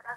10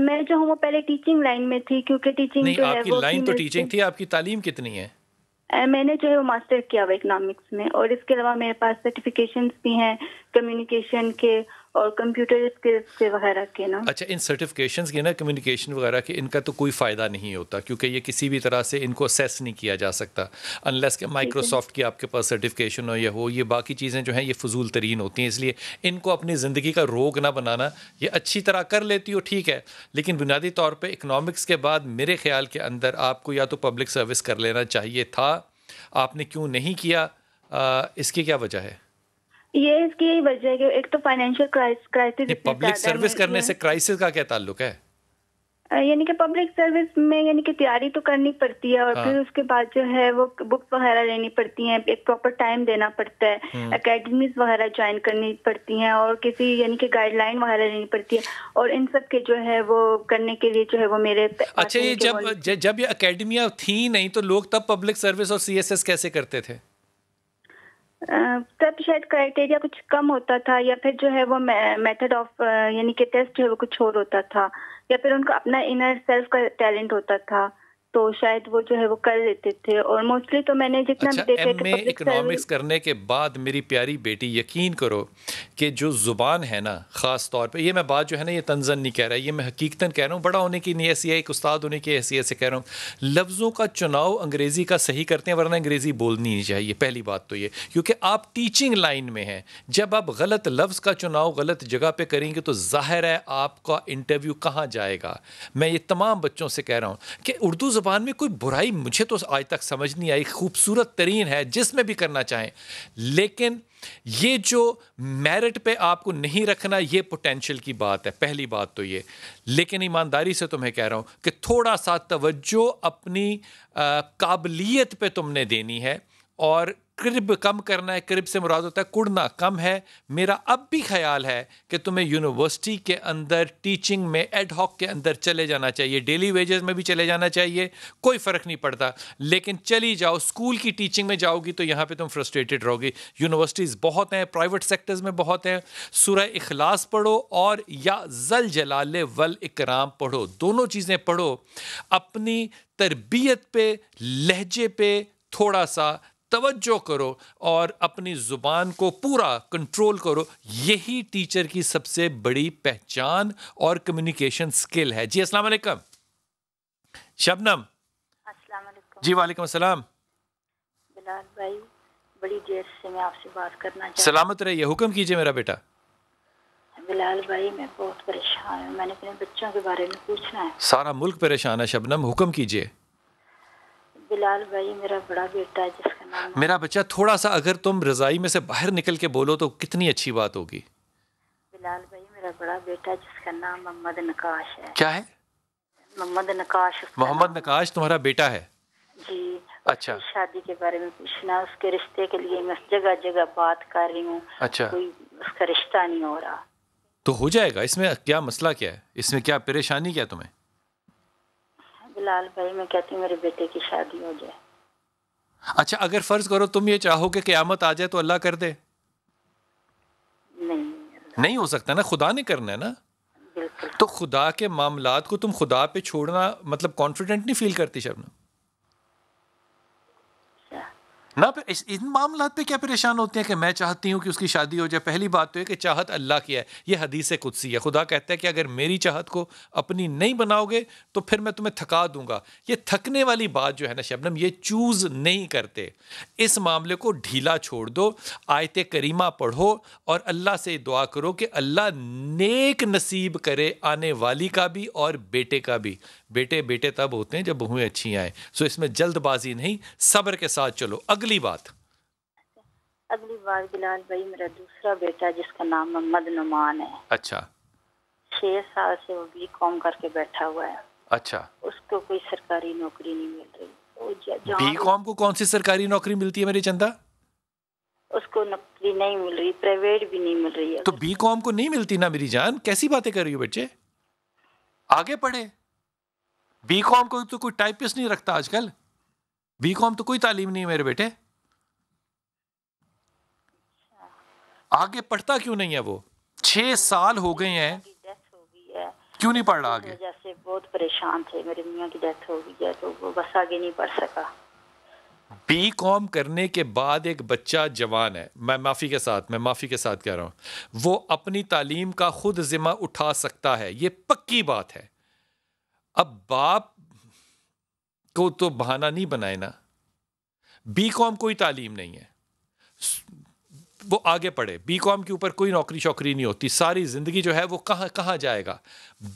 میں جو ہوں وہ پہلے ٹیچنگ لائن میں تھی، کیونکہ ٹیچنگ نہیں، جو ہے آپ کی وہ لائن تو ٹیچنگ تھی، آپ کی تعلیم کتنی ہے؟ میں نے جو ہے وہ ماسٹر کیا ہوا اکنامکس میں، اور اس کے علاوہ میرے پاس سرٹیفکیشنز بھی ہیں کمیونیکیشن کے اور کمپیوٹر اسکلز کے وغیرہ کے نا۔ اچھا، ان سرٹیفکیشنز کے نا، کمیونیکیشن وغیرہ کے، ان کا تو کوئی فائدہ نہیں ہوتا، کیونکہ یہ کسی بھی طرح سے ان کو اسیس نہیں کیا جا سکتا انلیس کہ مائکروسافٹ کی آپ کے پاس سرٹیفکیشن ہو یا ہو۔ یہ باقی چیزیں جو ہیں یہ فضول ترین ہوتی ہیں، اس لیے ان کو اپنی زندگی کا روگ نہ بنانا۔ یہ اچھی طرح کر لیتی ہو ٹھیک ہے، لیکن بنیادی طور پہ اکنامکس کے بعد میرے خیال کے اندر آپ کو یا تو پبلک سروس کر لینا چاہیے تھا، آپ نے کیوں نہیں کیا؟ اس کی کیا وجہ ہے؟ یہ اس کی یہی وجہ ہے کہ ایک تو فائنینشیل کرائسس، پبلک سروس کرنے سے کرائسس کا کیا تعلق ہے؟ یعنی کہ پبلک سروس میں یعنی کہ تیاری تو کرنی پڑتی ہے، اور پھر اس کے بعد جو ہے وہ بکس وغیرہ لینی پڑتی ہیں، ایک پراپر ٹائم دینا پڑتا ہے، اکیڈمیز وغیرہ جوائن کرنی پڑتی ہیں، اور کسی یعنی کہ گائیڈ لائن وغیرہ لینی پڑتی ہے، اور ان سب کے جو ہے وہ کرنے کے لیے جو ہے وہ میرے اچھا، یہ جب یہ اکیڈمیاں تھیں نہیں تو لوگ تب پبلک سروس اور سی ایس ایس کیسے کرتے تھے؟ تب شاید کرائٹیریا کچھ کم ہوتا تھا، یا پھر جو ہے وہ میتھڈ آف یعنی کہ ٹیسٹ جو ہے وہ کچھ اور ہوتا تھا، یا پھر ان کا اپنا انر سیلف کا ٹیلنٹ ہوتا تھا، تو شاید وہ جو ہے وہ کر لیتے تھے۔ اور موسٹلی تو میں نے جتنا بھی دیکھا ایم اے اکنامکس کرنے کے بعد میری پیاری بیٹی، یقین کرو کہ جو زبان ہے نا، خاص طور پہ یہ میں بات جو ہے نا یہ طنزاً نہیں کہہ رہا، یہ میں حقیقتاً کہہ رہا ہوں، بڑا ہونے کی نہیں ایسی ہے، ایک استاد ہونے کی حیثیت سے کہہ رہا ہوں، لفظوں کا چناؤ انگریزی کا صحیح کرتے ہیں، ورنہ انگریزی بولنی نہیں چاہیے، پہلی بات تو یہ، کیونکہ آپ ٹیچنگ لائن میں ہیں، جب آپ غلط لفظ کا چناؤ غلط جگہ پہ کریں گے تو ظاہر ہے آپ کا انٹرویو کہاں جائے گا۔ میں یہ تمام بچوں سے کہہ رہا ہوں کہ اردو زبان میں کوئی برائی مجھے تو آج تک سمجھ نہیں آئی، خوبصورت ترین ہے جس میں بھی کرنا چاہیں، لیکن یہ جو میرٹ پہ آپ کو نہیں رکھنا یہ پوٹینشل کی بات ہے، پہلی بات تو یہ۔ لیکن ایمانداری سے تمہیں کہہ رہا ہوں کہ تھوڑا سا توجہ اپنی قابلیت پہ تم نے دینی ہے، اور کرب کم کرنا ہے، کرب سے مراد ہوتا ہے کڑنا کم ہے۔ میرا اب بھی خیال ہے کہ تمہیں یونیورسٹی کے اندر ٹیچنگ میں ایڈ ہاک کے اندر چلے جانا چاہیے، ڈیلی ویجز میں بھی چلے جانا چاہیے، کوئی فرق نہیں پڑتا، لیکن چلی جاؤ، اسکول کی ٹیچنگ میں جاؤ گی تو یہاں پہ تم فرسٹریٹڈ رہو گی۔ یونیورسٹیز بہت ہیں، پرائیویٹ سیکٹرز میں بہت ہیں، سورہ اخلاص پڑھو اور یا ذل جلال والاکرام پڑھو، دونوں چیزیں پڑھو، اپنی تربیت پہ، لہجے پہ تھوڑا سا توجہ کرو اور اپنی زبان کو پورا کنٹرول کرو، یہی ٹیچر کی سب سے بڑی پہچان اور کمیونیکیشن سکل ہے۔ جی السلام علیکم شبنم۔ السلام علیکم جی وعلیکم السلام بلال بھائی، بڑی دیر سے میں آپ سے بات کرنا چاہتا ہوں۔ سلامت رہیے، حکم کیجئے میرا بیٹا۔ بلال بھائی میں بہت پریشان ہوں، میں نے اپنے بچوں کے بارے میں پوچھنا ہے۔ سارا ملک پریشان ہے شبنم، حکم کیجئے۔ بلال بھائی میرا بڑا بیٹا ہے جس کا نام میرا بچہ تھوڑا سا اگر تم رضائی میں سے باہر نکل کے بولو تو کتنی اچھی بات ہوگی۔ بلال بھائی میرا بڑا بیٹا جس کا نام محمد نقاش ہے۔ کیا ہے؟ محمد نقاش۔ محمد نقاش تمہارا بیٹا ہے؟ جی۔ اچھا۔ اس کی شادی کے بارے میں پوچھنا، اس کے رشتے کے لیے میں جگہ جگہ بات کر رہی ہوں، اچھا، کوئی اس کا رشتہ نہیں ہو رہا۔ تو ہو جائے گا، اس میں کیا مسئلہ کیا ہے، اس میں کیا پریشانی کیا تمہیں؟ بلال بھائی میں کہتی ہوں میرے بیٹے کی شادی ہو جائے۔ اچھا اگر فرض کرو تم یہ چاہو کہ قیامت آ جائے تو اللہ کر دے؟ نہیں ہو سکتا نا، خدا نے کرنا ہے نا۔ بالکل۔ تو خدا کے معاملات کو تم خدا پہ چھوڑنا مطلب کانفیڈنٹ نہیں فیل کرتی شبنم؟ نہ ان معاملات پہ کیا پریشان ہوتے ہیں کہ میں چاہتی ہوں کہ اس کی شادی ہو جائے؟ پہلی بات تو ہے کہ چاہت اللہ کی ہے، یہ حدیث قدسی ہے، خدا کہتا ہے کہ اگر میری چاہت کو اپنی نہیں بناؤ گے تو پھر میں تمہیں تھکا دوں گا۔ یہ تھکنے والی بات جو ہے نا شبنم، یہ چوز نہیں کرتے، اس معاملے کو ڈھیلا چھوڑ دو، آیت کریمہ پڑھو اور اللہ سے دعا کرو کہ اللہ نیک نصیب کرے آنے والی کا بھی اور بیٹے کا بھی۔ بیٹے تب ہوتے ہیں جب بہویں اچھی آئیں، سو اس میں جلد بازی نہیں، صبر کے ساتھ چلو۔ اگلی بات بلال بھائی میرا دوسرا بیٹا جس کا نام محمد نعمان ہے۔ اچھا۔ 6 سال سے وہ بی کام کر کے بیٹھا ہوا ہے۔ اچھا۔ اس کو کوئی سرکاری نوکری نہیں مل رہی۔ بی کام کو کون سی سرکاری نوکری ملتی ہے میری چندہ؟ اس کو نوکری نہیں مل رہی، پرائیویٹ بھی نہیں مل رہی ہے۔ تو بی کام کو نہیں ملتی نا میری جان، کیسی باتیں کر رہی ہو بچے؟ آگے پڑھے۔ بی کام کو تو کوئی ٹائپسٹ نہیں رکھتا آج کل، بی کام تو کوئی تعلیم نہیں ہے میرے بیٹے۔ آگے پڑھتا کیوں نہیں ہے وہ؟ 6 سال ہو گئے ہیں۔ ڈیتھ ہو گئی ہے، کیوں نہیں پڑھ رہا آگے؟ وجہ سے بہت پریشان تھے، میرے میاں کی ڈیتھ ہو گئی ہے تو وہ بس آگے نہیں پڑھ سکا۔ بی کام کرنے کے بعد ایک بچہ جوان ہے، میں معافی کے ساتھ کہہ رہا ہوں، وہ اپنی تعلیم کا خود ذمہ اٹھا سکتا ہے، یہ پکی بات ہے۔ اب باپ کو تو بہانہ نہیں بنائے نا، بی کام کوئی تعلیم نہیں ہے، وہ آگے پڑھے، بی کام کے اوپر کوئی نوکری شوکری نہیں ہوتی، ساری زندگی جو ہے وہ کہاں جائے گا۔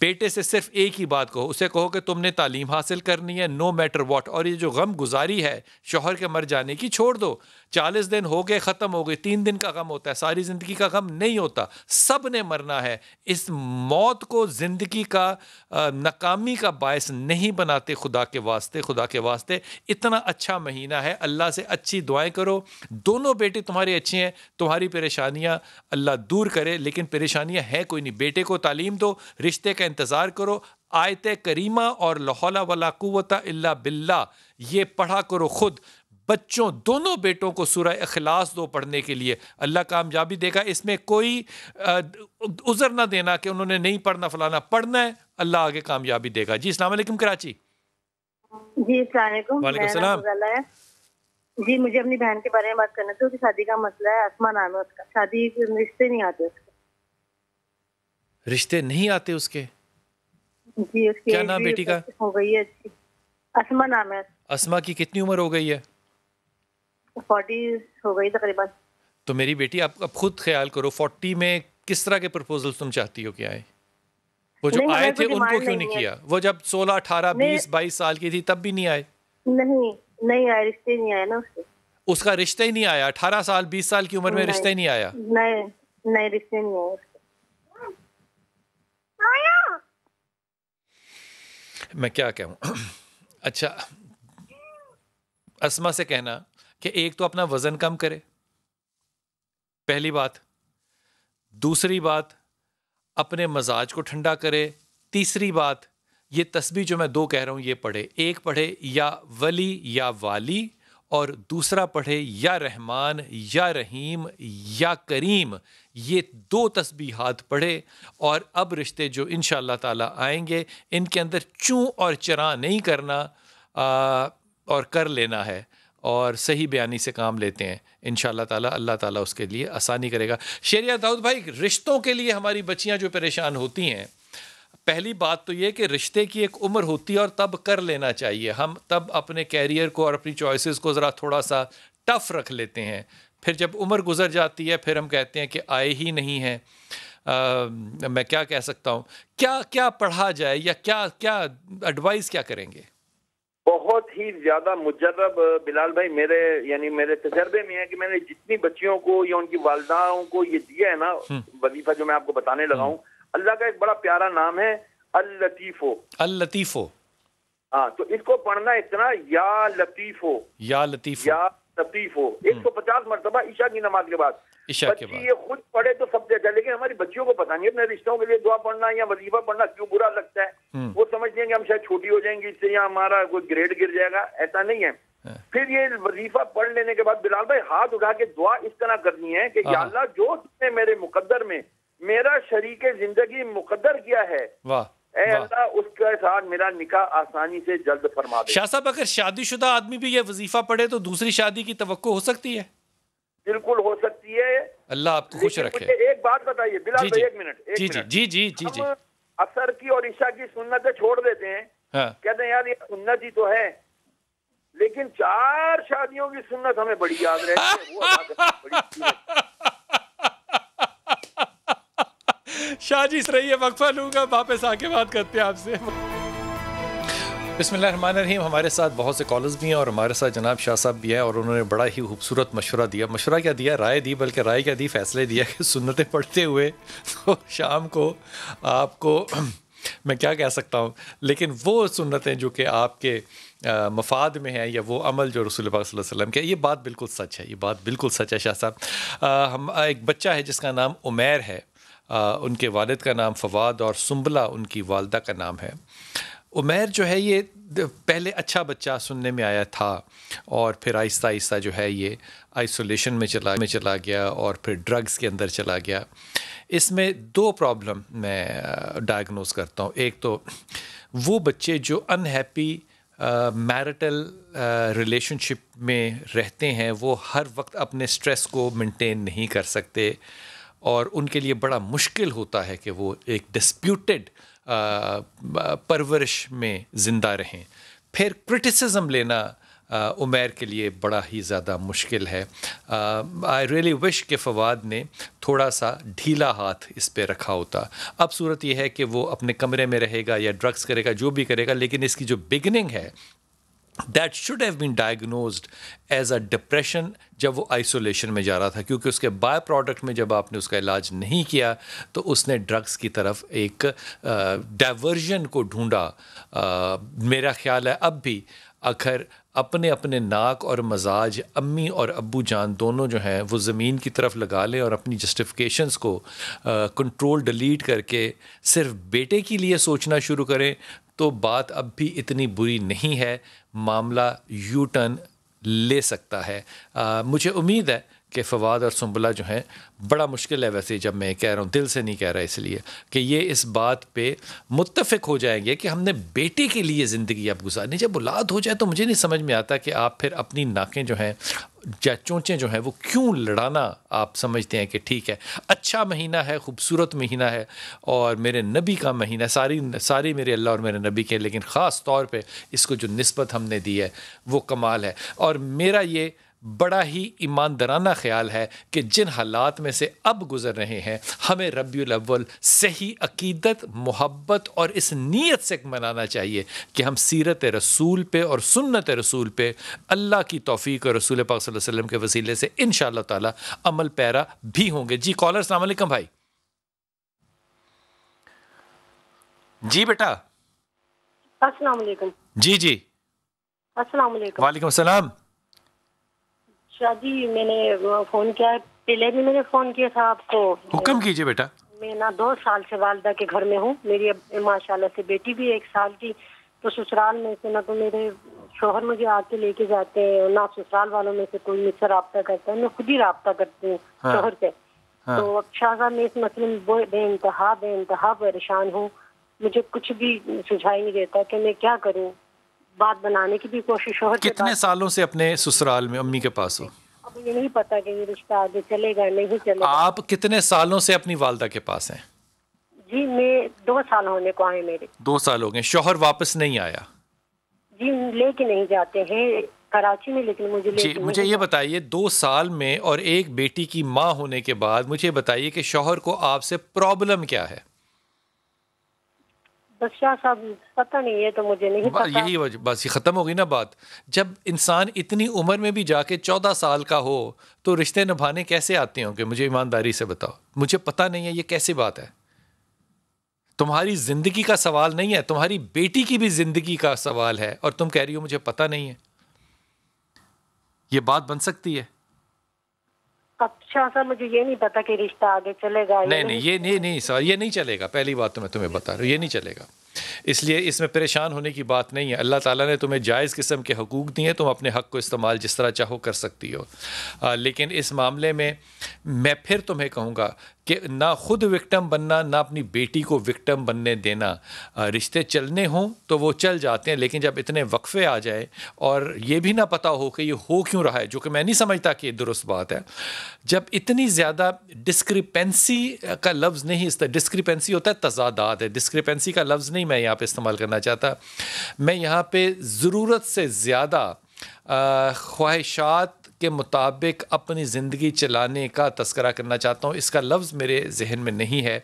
بیٹے سے صرف ایک ہی بات کہو، اسے کہو کہ تم نے تعلیم حاصل کرنی ہے، نو میٹر واٹ، اور یہ جو غم گزاری ہے شوہر کے مر جانے کی چھوڑ دو، 40 دن ہو گئے ختم ہو گئے، 3 دن کا غم ہوتا ہے، ساری زندگی کا غم نہیں ہوتا، سب نے مرنا ہے۔ اس موت کو زندگی کا ناکامی کا باعث نہیں بناتے، خدا کے واسطے اتنا اچھا مہینہ ہے، اللہ سے اچھی دعائیں کرو، دونوں بیٹے تمہارے اچھے ہیں، تمہاری پریشانیاں اللہ دور کرے، لیکن پریشانیاں ہیں کوئی نہیں، بیٹے کو تعلیم دو، رشتے کا انتظار کرو، آیت کریمہ اور لا حول ولا قوت الا باللہ یہ پڑھا کرو خود، بچوں دونوں بیٹوں کو سورہ اخلاص دو پڑھنے کے لیے، اللہ کامیابی دے گا، اس میں کوئی عذر نہ دینا کہ انہوں نے نہیں پڑھنا فلانا، پڑھنا ہے، اللہ آگے کامیابی دے گا۔ جی السلام علیکم کراچی۔ جی السلام علیکم۔ وعلیکم السلام۔ جی مجھے اپنی بہن کے بارے میں بات کرنا تھی، اس کی شادی کا مسئلہ ہے، اسما نام ہے اس کا، شادی رشتے نہیں آتے اس کے۔ رشتے نہیں آتے اس کے؟ جی اس کی کیا نام بیٹی کا؟ ہو گئی ہے، اسما نام ہے۔ اسما کی کتنی عمر ہو گئی ہے؟ 40 ہو گئی تقریباً۔ تو میری بیٹی آپ اب خود خیال کرو، 40 میں کس طرح کے پرپوزل تم چاہتی ہو کہ آئے؟ وہ جو آئے تھے ان کو کیوں نہیں کیا؟ وہ جب 16 18 20 22 سال کی تھی تب بھی نہیں آئے؟ نہیں آئے، رشتے نہیں آئے نا اس کے۔ اس کا رشتہ ہی نہیں آیا، 18 سال 20 سال کی عمر میں رشتہ ہی نہیں آیا؟ نہیں رشتے نہیں آئے اس کے۔ میں کیا کہوں؟ اچھا اسما سے کہنا کہ ایک تو اپنا وزن کم کرے، پہلی بات، دوسری بات اپنے مزاج کو ٹھنڈا کرے، تیسری بات یہ تسبیح جو میں 2 کہہ رہا ہوں یہ پڑھے، ایک پڑھے یا ولی یا والی، اور دوسرا پڑھے یا رحمان یا رحیم یا کریم، یہ 2 تسبیحات پڑھے، اور اب رشتے جو انشاءاللہ تعالی آئیں گے ان کے اندر چوں اور چراں نہیں کرنا اور کر لینا ہے، اور صحیح بیانی سے کام لیتے ہیں انشاءاللہ تعالی، اللہ تعالیٰ اس کے لیے آسانی کرے گا۔ شیریہ داؤد بھائی، رشتوں کے لیے ہماری بچیاں جو پریشان ہوتی ہیں، پہلی بات تو یہ کہ رشتے کی ایک عمر ہوتی ہے اور تب کر لینا چاہیے، ہم تب اپنے کیریئر کو اور اپنی چوائسز کو ذرا تھوڑا سا ٹف رکھ لیتے ہیں، پھر جب عمر گزر جاتی ہے پھر ہم کہتے ہیں کہ آئے ہی نہیں ہیں۔ میں کیا کہہ سکتا ہوں، کیا پڑھا جائے یا کیا ایڈوائز کیا کریں گے؟ بہت ہی زیادہ مجرب بلال بھائی، میرے تجربے میں ہے کہ میں نے جتنی بچیوں کو یا ان کی والداؤں کو یہ دیا ہے نا وظیفہ جو میں آپ کو بتانے لگا ہوں، اللہ کا ایک بڑا پیارا نام ہے اللطیفو۔ اللطیفو، ہاں، تو اس کو پڑھنا اتنا، یا لطیفو یا لطیفو یا لطیفو 150 مرتبہ عشاء کی نماز کے بعد۔ بچی یہ خود پڑھے تو سب سے اچھا، لیکن ہماری بچیوں کو پتہ نہیں اپنے رشتوں کے لیے دعا پڑھنا یا وظیفہ پڑھنا کیوں برا لگتا ہے، وہ سمجھتے ہیں کہ ہم شاید چھوٹی ہو جائیں گی اس سے یا ہمارا کوئی گریڈ گر جائے گا، ایسا نہیں ہے۔ پھر یہ وظیفہ پڑھ لینے کے بعد بلال بھائی ہاتھ اٹھا کے دعا اس طرح کرنی ہے کہ یا اللہ جو تم نے میرے مقدر میں میرا شریک زندگی مقدر کیا ہے، اے اللہ اس کے ساتھ میرا نکاح آسانی سے جلد فرما دے۔ شاہ صاحب، اگر شادی شدہ آدمی بھی یہ وظیفہ پڑھے تو دوسری شادی کی توقع ہو سکتی ہے؟ بالکل ہو سکتی ہے، اللہ آپ کو خوش رکھے۔ مجھے ایک بات بتائیے بلال بھائی، ایک منٹ۔ جی ہم عصر کی اور عشاء کی سنتیں چھوڑ دیتے ہیں، کہتے ہیں یار یہ سنت ہی تو ہے، لیکن 4 شادیوں کی سنت ہمیں بڑی یاد رہتی ہے۔ شاہ جی رہیے، وقفہ لوں گا، واپس آ کے بات کرتے ہیں آپ سے۔ بسم اللہ الرحمن الرحیم۔ ہمارے ساتھ بہت سے کالرز بھی ہیں اور ہمارے ساتھ جناب شاہ صاحب بھی ہیں، اور انہوں نے بڑا ہی خوبصورت مشورہ دیا۔ مشورہ کیا دیا، رائے دی، بلکہ رائے کیا دی، فیصلے دیا کہ سنتیں پڑھتے ہوئے تو شام کو آپ کو میں کیا کہہ سکتا ہوں، لیکن وہ سنتیں جو کہ آپ کے مفاد میں ہیں، یا وہ عمل جو رسول پاک صلی اللہ علیہ وسلم کے، یہ بات بالکل سچ ہے، یہ بات بالکل سچ ہے شاہ صاحب۔ ہم ایک بچہ ہے جس کا نام عمیر ہے، ان کے والد کا نام فواد اور سنبلہ ان کی والدہ کا نام ہے۔ عمیر جو ہے یہ پہلے اچھا بچہ سننے میں آیا تھا اور پھر آہستہ آہستہ جو ہے یہ آئسولیشن میں چلا گیا اور پھر ڈرگز کے اندر چلا گیا. اس میں 2 پرابلم میں ڈائگنوز کرتا ہوں. ایک تو وہ بچے جو انہیپی میرٹل ریلیشن شپ میں رہتے ہیں وہ ہر وقت اپنے سٹریس کو مینٹین نہیں کر سکتے اور ان کے لیے بڑا مشکل ہوتا ہے کہ وہ ایک ڈسپیوٹڈ پرورش میں زندہ رہیں. پھر کرٹیسزم لینا عمیر کے لیے بڑا ہی زیادہ مشکل ہے. آئی ریئلی وش کہ فواد نے تھوڑا سا ڈھیلا ہاتھ اس پہ رکھا ہوتا. اب صورت یہ ہے کہ وہ اپنے کمرے میں رہے گا یا ڈرگس کرے گا جو بھی کرے گا, لیکن اس کی جو بگننگ ہے that should have been diagnosed as a depression جب وہ آئسولیشن میں جا رہا تھا, کیونکہ اس کے بائی پروڈکٹ میں جب آپ نے اس کا علاج نہیں کیا تو اس نے ڈرگس کی طرف ایک ڈائیورژن کو ڈھونڈا. میرا خیال ہے اب بھی اگر اپنے ناک اور مزاج امی اور ابو جان دونوں جو ہیں وہ زمین کی طرف لگا لیں اور اپنی جسٹیفیکیشنز کو کنٹرول ڈیلیٹ کر کے صرف بیٹے کے لیے سوچنا شروع کریں تو بات اب بھی اتنی بری نہیں ہے, معاملہ یو ٹرن لے سکتا ہے. مجھے امید ہے کہ فواد اور سنبلہ جو ہیں بڑا مشکل ہے ویسے جب میں کہہ رہا ہوں, دل سے نہیں کہہ رہا اس لیے کہ یہ اس بات پہ متفق ہو جائیں گے کہ ہم نے بیٹے کے لیے زندگی اب گزارنی. جب اولاد ہو جائے تو مجھے نہیں سمجھ میں آتا کہ آپ پھر اپنی ناکیں جو ہیں یا چونچیں جو ہیں وہ کیوں لڑانا آپ سمجھتے ہیں کہ ٹھیک ہے اچھا مہینہ ہے, خوبصورت مہینہ ہے اور میرے نبی کا مہینہ, ساری میرے اللہ اور میرے نبی کے, لیکن خاص طور پہ اس کو جو نسبت ہم نے دی ہے وہ کمال ہے. اور میرا یہ بڑا ہی ایماندارانہ خیال ہے کہ جن حالات میں سے اب گزر رہے ہیں ہمیں ربیع الاول صحیح عقیدت, محبت اور اس نیت سے منانا چاہیے کہ ہم سیرت رسول پہ اور سنت رسول پہ اللہ کی توفیق اور رسول پاک صلی اللہ علیہ وسلم کے وسیلے سے انشاءاللہ تعالی عمل پیرا بھی ہوں گے. جی کالر السلام علیکم بھائی. جی بیٹا السلام علیکم. جی السلام علیکم. وعلیکم السلام. جی میں نے فون کیا ہے, پہلے بھی میں نے فون کیا تھا آپ کو. حکم کیجئے بیٹا. میں 2 سال سے والدہ کے گھر میں ہوں. میری ماشاءاللہ سے بیٹی بھی 1 سال کی, تو سسرال میں سے نہ تو میرے شوہر مجھے آ کے لے کے جاتے ہیں, نہ سسرال والوں میں سے کوئی مجھ سے رابطہ کرتا ہے, میں خود ہی رابطہ کرتی ہوں شوہر سے. تو اب شاہزہ میں اس مسئلے میں بے انتہا پریشان ہوں. مجھے کچھ بھی سجھائی نہیں دیتا کہ میں کیا کروں. بات بنانے کی بھی کوشش شوہر سے. کتنے سالوں سے اپنے سسرال میں امی کے پاس ہو؟ اب یہ نہیں پتا کہ یہ رشتہ آگے چلے گا نہیں چلے گا. آپ کتنے سالوں سے اپنی والدہ کے پاس ہیں؟ جی میں 2 سال ہونے کو آئے میرے. 2 سال ہو گئے. شوہر واپس نہیں آیا؟ جی لے کے نہیں جاتے ہیں کراچی میں, لیکن مجھے جی مجھے یہ بتائیے 2 سال میں اور ایک بیٹی کی ماں ہونے کے بعد مجھے بتائیے کہ شوہر کو آپ سے پرابلم کیا ہے؟ بس شاہ صاحب پتہ نہیں ہے تو مجھے نہیں پتا. یہی وجہ بس یہ ختم ہو گئی نا بات. جب انسان اتنی عمر میں بھی جا کے 14 سال کا ہو تو رشتے نبھانے کیسے آتے ہوں گے؟ مجھے ایمانداری سے بتاؤ. مجھے پتہ نہیں ہے یہ کیسی بات ہے. تمہاری زندگی کا سوال نہیں ہے, تمہاری بیٹی کی بھی زندگی کا سوال ہے اور تم کہہ رہی ہو مجھے پتہ نہیں ہے. یہ بات بن سکتی ہے؟ اچھا سر مجھے یہ نہیں پتا کہ رشتہ آگے چلے گا. نہیں یہ سر یہ نہیں چلے گا. پہلی بات تو میں تمہیں بتا رہا ہوں یہ نہیں چلے گا. اس لیے اس میں پریشان ہونے کی بات نہیں ہے. اللہ تعالیٰ نے تمہیں جائز قسم کے حقوق دیے ہیں, تم اپنے حق کو استعمال جس طرح چاہو کر سکتی ہو. لیکن اس معاملے میں میں پھر تمہیں کہوں گا کہ نہ خود وکٹم بننا نہ اپنی بیٹی کو وکٹم بننے دینا. رشتے چلنے ہوں تو وہ چل جاتے ہیں, لیکن جب اتنے وقفے آ جائیں اور یہ بھی نہ پتہ ہو کہ یہ ہو کیوں رہا ہے, جو کہ میں نہیں سمجھتا کہ یہ درست بات ہے. جب اتنی زیادہ ڈسکریپنسی کا لفظ نہیں, ڈسکریپنسی ہوتا ہے تضادات ہے, ڈسکریپنسی کا لفظ نہیں میں یہاں پہ استعمال کرنا چاہتا. میں یہاں پہ ضرورت سے زیادہ خواہشات کے مطابق اپنی زندگی چلانے کا تذکرہ کرنا چاہتا ہوں. اس کا لفظ میرے ذہن میں نہیں ہے,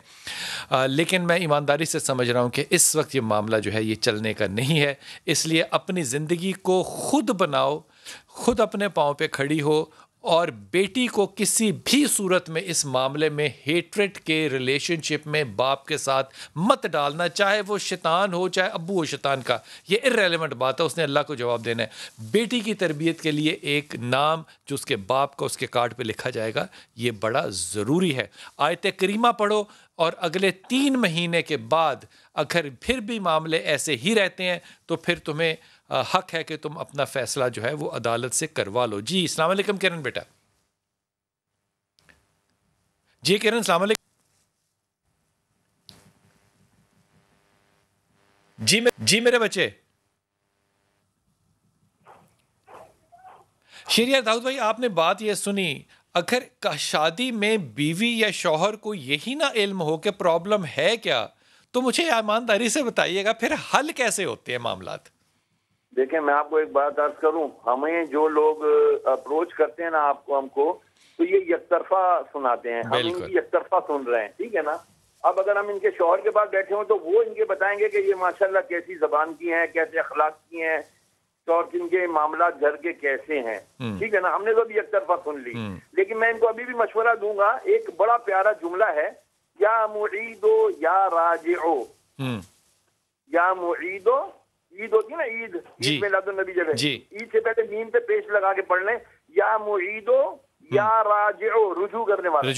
لیکن میں ایمانداری سے سمجھ رہا ہوں کہ اس وقت یہ معاملہ جو ہے یہ چلنے کا نہیں ہے. اس لیے اپنی زندگی کو خود بناؤ, خود اپنے پاؤں پہ کھڑی ہو اور بیٹی کو کسی بھی صورت میں اس معاملے میں ہیٹریٹ کے ریلیشن شپ میں باپ کے ساتھ مت ڈالنا، چاہے وہ شیطان ہو چاہے ابو ہو شیطان کا، یہ ارریلیونٹ بات ہے، اس نے اللہ کو جواب دینا ہے۔ بیٹی کی تربیت کے لیے ایک نام جو اس کے باپ کا اس کے کارڈ پہ لکھا جائے گا یہ بڑا ضروری ہے۔ آیت کریمہ پڑھو اور اگلے 3 مہینے کے بعد اگر پھر بھی معاملے ایسے ہی رہتے ہیں تو پھر تمہیں حق ہے کہ تم اپنا فیصلہ جو ہے وہ عدالت سے کروا لو۔ جی السلام علیکم کرن بیٹا۔ جی کرن السلام علیکم۔ جی میرے بچے۔ شریعت داؤد بھائی آپ نے بات یہ سنی، اگر شادی میں بیوی یا شوہر کو یہی نہ علم ہو کہ پرابلم ہے کیا تو مجھے ایمانداری سے بتائیے گا پھر حل کیسے ہوتے ہیں معاملات؟ دیکھیں میں آپ کو ایک بات عرض کروں، ہمیں جو لوگ اپروچ کرتے ہیں نا آپ کو، ہم کو تو یہ یک طرفہ سناتے ہیں، ہم ان کی یک طرفہ سن رہے ہیں، ٹھیک ہے نا۔ اب اگر ہم ان کے شوہر کے پاس بیٹھے ہوں تو وہ ان کے بتائیں گے کہ یہ ماشاءاللہ کیسی زبان کی ہیں، کیسے اخلاق کی ہیں اور کن کے معاملات گھر کے کیسے ہیں، ٹھیک ہے نا۔ ہم نے تو ابھی یک طرفہ سن لی، لیکن میں ان کو ابھی بھی مشورہ دوں گا۔ ایک بڑا پیارا جملہ ہے، یا معیدو یا راجعو، یا معیدو، عید ہوتی ہے نا، عید میلاد النبی جب ہے، عید سے پہلے نیم پہ پیش لگا کے پڑھ لیں، یا معیدو یا راجعو، رجوع کرنے والا،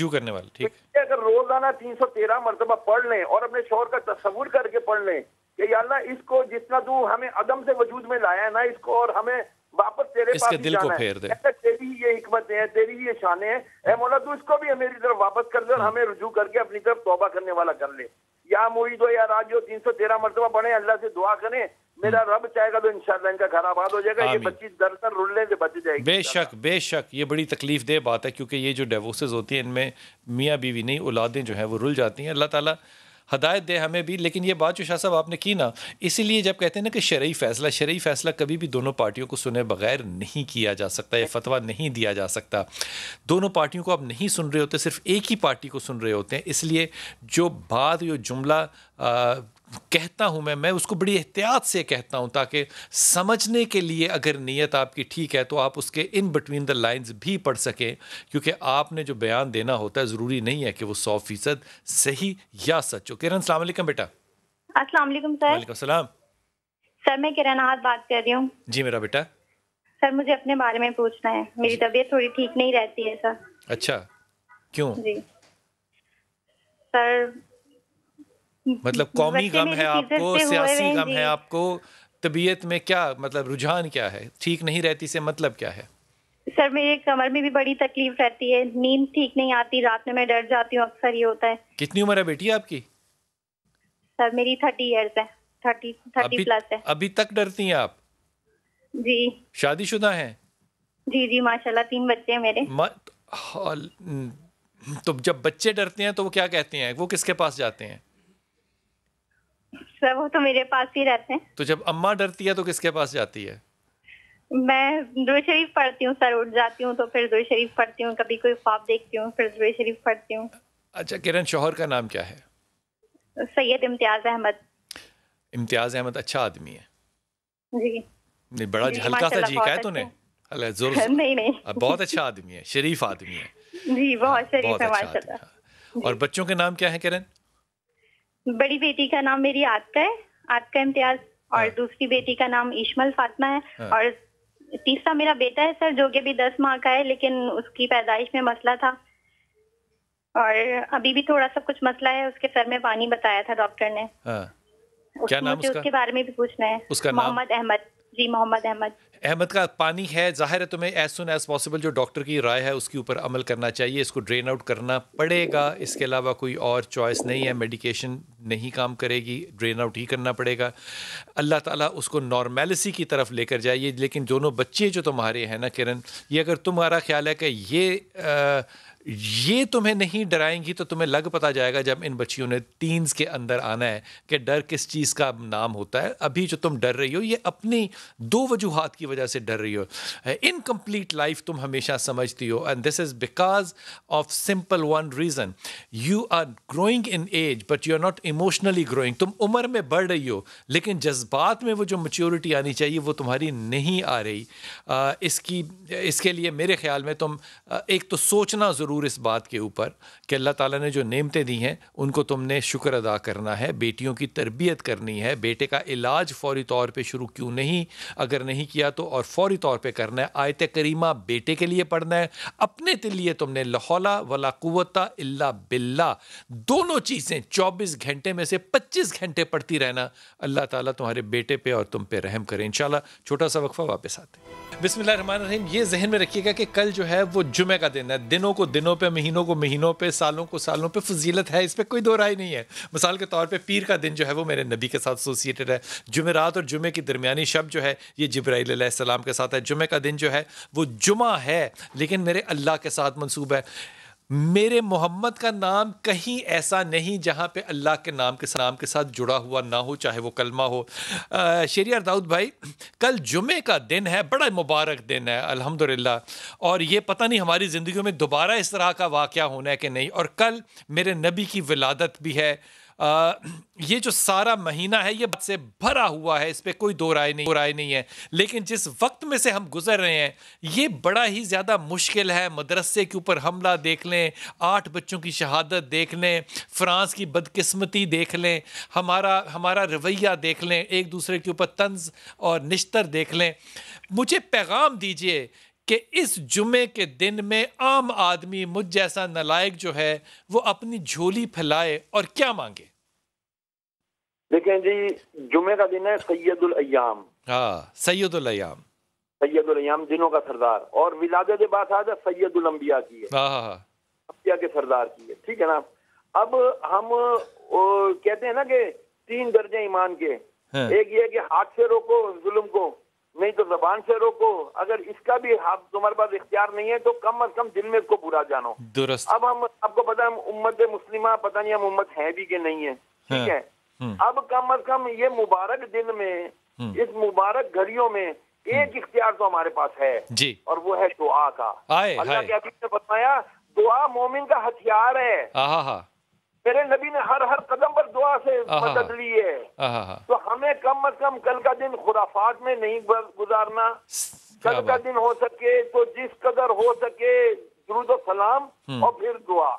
ٹھیک ہے۔ اگر روزانہ 313 مرتبہ پڑھ لیں اور اپنے شوہر کا تصور کر کے پڑھ لیں کہ یا اللہ اس کو جتنا تو ہمیں عدم سے وجود میں لایا ہے نا، اس کو اور ہمیں واپس تیرے پاس ہی جانا ہے، تیری ہی یہ حکمت ہے، تیری ہی یہ شان ہے، اے مولا تو اس کو بھی میری طرف واپس کر دے اور ہمیں رجوع کر کے اپنی طرف توبہ کرنے والا کر لے۔ یا معیدو یا راجعو 313 مرتبہ پڑھیں، اللہ سے دعا کریں، میرا رب چاہے گا تو انشاءاللہ ان کا گھر آباد ہو جائے گا، یہ بچی در در رلنے سے بچ جائے گی۔ بے شک یہ بڑی تکلیف دہ بات ہے، کیونکہ یہ جو ڈیورسز ہوتی ہیں ان میں میاں بیوی نہیں اولادیں جو ہیں وہ رل جاتی ہیں۔ اللہ تعالیٰ ہدایت دے ہمیں بھی۔ لیکن یہ بات جو شاہ صاحب آپ نے کی نا، اسی لیے جب کہتے ہیں نا کہ شرعی فیصلہ کبھی بھی دونوں پارٹیوں کو سنے بغیر نہیں کیا جا سکتا، یہ فتویٰ نہیں دیا جا سکتا۔ دونوں پارٹیوں کو آپ نہیں سن رہے ہوتے، صرف ایک ہی پارٹی کو سن رہے ہوتے ہیں۔ اس لیے جو بات جو جملہ کہتا ہوں میں اس کو بڑی احتیاط سے کہتا ہوں تاکہ سمجھنے کے لیے اگر نیت آپ کی ٹھیک ہے تو آپ اس کے ان بٹوین دا لائنز بھی پڑھ سکیں، کیونکہ آپ نے جو بیان دینا ہوتا ہے ضروری نہیں ہے کہ وہ 100% صحیح یا سچ ہو۔ کرن السلام علیکم بیٹا۔ السلام علیکم سر۔ وعلیکم السلام سر میں کرن احد بات کر رہی ہوں۔ جی میرا بیٹا۔ سر مجھے اپنے بارے میں پوچھنا ہے، میری طبیعت تھوڑی ٹھیک نہیں رہتی ہے سر۔ اچھا کیوں؟ جی سر مطلب قومی غم ہے آپ کو، سیاسی غم ہے آپ کو، طبیعت میں کیا مطلب رجحان کیا ہے؟ ٹھیک نہیں رہتی سے مطلب کیا ہے؟ سر میرے کمر میں بھی بڑی تکلیف رہتی ہے، نیند ٹھیک نہیں آتی، رات میں ڈر جاتی ہوں، اکثر یہ ہوتا ہے۔ کتنی عمر ہے بیٹی آپ کی؟ سر میری 30 ایئرز ہے، 30 پلس ہے۔ ابھی تک ڈرتی ہیں آپ؟ جی۔ شادی شدہ ہیں؟ جی ماشاءاللہ 3 بچے ہیں میرے۔ تو جب بچے ڈرتے ہیں تو وہ کیا کہتے ہیں؟ وہ کس کے پاس جاتے ہیں؟ سر وہ تو میرے پاس ہی رہتے ہیں۔ تو جب اماں ڈرتی ہے تو کس کے پاس جاتی ہے؟ میں درود شریف پڑھتی ہوں سر، اٹھ جاتی ہوں تو پھر درود شریف پڑھتی ہوں، کبھی کوئی خواب دیکھتی ہوں پھر درود شریف پڑھتی ہوں۔ اچھا کرن شوہر کا نام کیا ہے؟ سید امتیاز احمد۔ امتیاز احمد اچھا آدمی ہے؟ جی بڑا ہلکا سا جی کا ہے تو نے؟ نہیں بہت اچھا آدمی ہے، شریف آدمی ہے۔ جی بہت شریف ہے ماشاءاللہ۔ اور بچوں کے نام کیا ہے کرن؟ بڑی بیٹی کا نام میری عاطقہ ہے، عاطقہ امتیاز، اور دوسری بیٹی کا نام اشمل فاطمہ ہے، اور تیسرا میرا بیٹا ہے سر جو کہ بھی 10 ماہ کا ہے، لیکن اس کی پیدائش میں مسئلہ تھا اور ابھی بھی تھوڑا سا کچھ مسئلہ ہے، اس کے سر میں پانی بتایا تھا ڈاکٹر نے۔ کیا نام اس کا؟ اس کے بارے میں بھی پوچھنا ہے۔ اس کا نام؟ محمد احمد۔ جی محمد احمد۔ احمد کا پانی ہے، ظاہر ہے تمہیں ایز سون ایز پاسبل جو ڈاکٹر کی رائے ہے اس کے اوپر عمل کرنا چاہیے، اس کو ڈرین آؤٹ کرنا پڑے گا، اس کے علاوہ کوئی اور چوائس نہیں ہے، میڈیکیشن نہیں کام کرے گی، ڈرین آؤٹ ہی کرنا پڑے گا۔ اللہ تعالیٰ اس کو نارمیلسی کی طرف لے کر جائیے۔ لیکن دونوں بچے جو تمہارے ہیں نا کرن، یہ اگر تمہارا خیال ہے کہ یہ یہ تمہیں نہیں ڈرائیں گی تو تمہیں لگ پتہ جائے گا جب ان بچیوں نے تینز کے اندر آنا ہے کہ ڈر کس چیز کا نام ہوتا ہے. ابھی جو تم ڈر رہی ہو یہ اپنی دو وجوہات کی وجہ سے ڈر رہی ہو. انکمپلیٹ لائف تم ہمیشہ سمجھتی ہو, and this is because of simple one reason, you are growing in age but you are not emotionally growing. تم عمر میں بڑھ رہی ہو لیکن جذبات میں وہ جو میچیورٹی آنی چاہیے وہ تمہاری نہیں آ رہی. اس کے لیے میرے خیال میں تم ایک تو سوچنا ضرور اس بات کے اوپر کہ اللہ تعالیٰ نے جو نعمتیں دی ہیں ان کو تم نے شکر ادا کرنا ہے, بیٹیوں کی تربیت کرنی ہے, بیٹے کا علاج فوری طور پہ شروع کیوں نہیں, اگر نہیں کیا تو اور فوری طور پہ کرنا ہے. آیت کریمہ بیٹے کے لیے پڑھنا ہے, اپنے لیے تم نے لا حول ولا قوت الا باللہ دونوں چیزیں 24 گھنٹے میں سے 25 گھنٹے پڑھتی رہنا. اللہ تعالیٰ تمہارے بیٹے پہ اور تم پہ رحم کرے انشاءاللہ. چھوٹا سا وقفہ, واپس آتے ہیں. بسم اللہ الرحمن الرحیم. یہ ذہن میں رکھیے گا کہ کل جو ہے وہ جمعہ کا دن ہے. دنوں کو دنوں پہ, مہینوں کو مہینوں پہ, سالوں کو سالوں پہ فضیلت ہے, اس پہ کوئی دو رائے نہیں ہے. مثال کے طور پہ پیر کا دن جو ہے وہ میرے نبی کے ساتھ ایسوسیٹڈ ہے. جمعرات اور جمعے کی درمیانی شب جو ہے یہ جبرائیل علیہ السلام کے ساتھ ہے. جمعہ کا دن جو ہے وہ جمعہ ہے لیکن میرے اللہ کے ساتھ منسوب ہے. میرے محمد کا نام کہیں ایسا نہیں جہاں پہ اللہ کے نام کے ساتھ جڑا ہوا نہ ہو, چاہے وہ کلمہ ہو. شہریار داؤد بھائی, کل جمعے کا دن ہے, بڑا مبارک دن ہے الحمدللہ, اور یہ پتہ نہیں ہماری زندگیوں میں دوبارہ اس طرح کا واقعہ ہونا ہے کہ نہیں. اور کل میرے نبی کی ولادت بھی ہے. یہ جو سارا مہینہ ہے یہ بات سے بھرا ہوا ہے, اس پہ کوئی دو رائے نہیں ہے. لیکن جس وقت میں سے ہم گزر رہے ہیں یہ بڑا ہی زیادہ مشکل ہے. مدرسے کے اوپر حملہ دیکھ لیں, 8 بچوں کی شہادت دیکھ لیں, فرانس کی بدقسمتی دیکھ لیں, ہمارا رویہ دیکھ لیں, ایک دوسرے کے اوپر طنز اور نشتر دیکھ لیں. مجھے پیغام دیجئے کہ اس جمعے کے دن میں عام آدمی مجھ جیسا نالائق جو ہے وہ اپنی جھولی پھیلائے اور کیا مانگے. دیکھیں جی, جمعے کا دن ہے سید الایام. سید الایام, سید الایام دنوں کا سردار. اور ولادت بات آج سید الانبیاء کی ہے, انبیاء کے سردار کی ہے. ٹھیک ہے نا. اب ہم کہتے ہیں نا کہ 3 درجے ایمان کے. ایک یہ کہ ہاتھ سے روکو ظلم کو, نہیں تو زبان سے روکو. اگر اس کا بھی تمہارے پاس اختیار نہیں ہے تو کم از کم دل میں اس کو برا جانو. درست. اب ہم آپ کو پتا ہے امت مسلمہ پتہ نہیں ہم امت ہے بھی کہ نہیں ہے. ٹھیک ہے. اب کم از کم یہ مبارک دن میں, اس مبارک گھڑیوں میں ایک اختیار تو ہمارے پاس ہے جی, اور وہ ہے دعا کا. اللہ کے حبیب نے فرمایا دعا مومن کا ہتھیار ہے. میرے نبی نے ہر قدم پر دعا سے مدد لی ہے. تو ہمیں کم از کم کل کا دن خرافات میں نہیں گزارنا. کل کا دن ہو سکے تو جس قدر ہو سکے درود و سلام اور پھر دعا,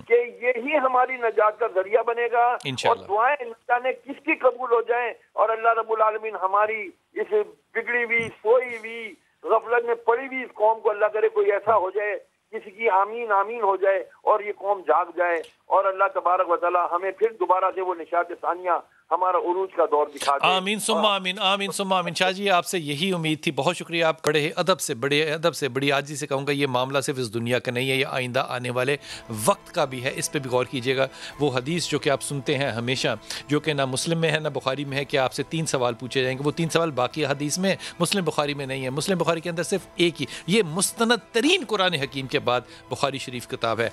کہ یہی ہماری نجات کا ذریعہ بنے گا. اور دعائیں اللہ نے کس کی قبول ہو جائیں, اور اللہ رب العالمین ہماری اس بگڑی ہوئی, سوئی ہوئی, غفلت میں پڑی ہوئی اس قوم کو اللہ کرے کوئی ایسا ہو جائے کسی کی آمین آمین ہو جائے اور یہ قوم جاگ جائے, اور اللہ تبارک و تعالی ہمیں پھر دوبارہ سے وہ نشاط ثانیہ ہمارا عروج کا دور دکھا دے. آمین ثم آمین, آمین ثم آمین. شاہ جی آپ سے یہی امید تھی, بہت شکریہ. آپ بڑے ادب سے بڑی عاجزی سے کہوں گا یہ معاملہ صرف اس دنیا کا نہیں ہے, یہ آئندہ آنے والے وقت کا بھی ہے. اس پہ بھی غور کیجیے گا. وہ حدیث جو کہ آپ سنتے ہیں ہمیشہ, جو کہ نہ مسلم میں ہے نہ بخاری میں ہے, کہ آپ سے 3 سوال پوچھے جائیں گے. وہ 3 سوال باقی حدیث میں, مسلم بخاری میں نہیں ہے. مسلم بخاری کے اندر صرف ایک ہی, یہ مستند ترین قرآن حکیم کے بعد بخاری شریف کتاب ہے,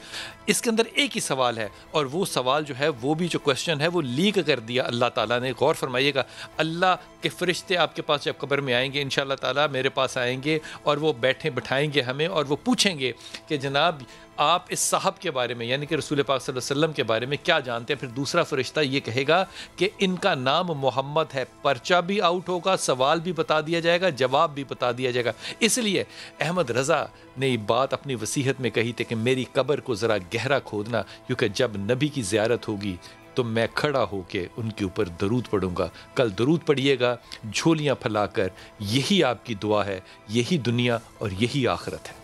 اس کے اندر ایک ہی سوال ہے. اور وہ سوال جو ہے وہ بھی جو کوشچن ہے وہ لیک کر دیا اللہ تعالیٰ نے. غور فرمائیے گا, اللہ کے فرشتے آپ کے پاس جب قبر میں آئیں گے انشاءاللہ تعالیٰ میرے پاس آئیں گے اور وہ بٹھائیں گے ہمیں, اور وہ پوچھیں گے کہ جناب آپ اس صاحب کے بارے میں یعنی کہ رسول پاک صلی اللہ علیہ وسلم کے بارے میں کیا جانتے ہیں. پھر دوسرا فرشتہ یہ کہے گا کہ ان کا نام محمد ہے. پرچہ بھی آؤٹ ہوگا, سوال بھی بتا دیا جائے گا, جواب بھی بتا دیا جائے گا. اس لیے احمد رضا نے یہ بات اپنی وصیحت میں کہی تھی کہ میری قبر کو ذرا گہرا کھودنا, کیونکہ جب نبی کی زیارت ہوگی تو میں کھڑا ہو کے ان کے اوپر درود پڑھوں گا. کل درود پڑھیے گا جھولیاں پھیلا کر. یہی آپ کی دعا ہے, یہی دنیا اور یہی آخرت ہے.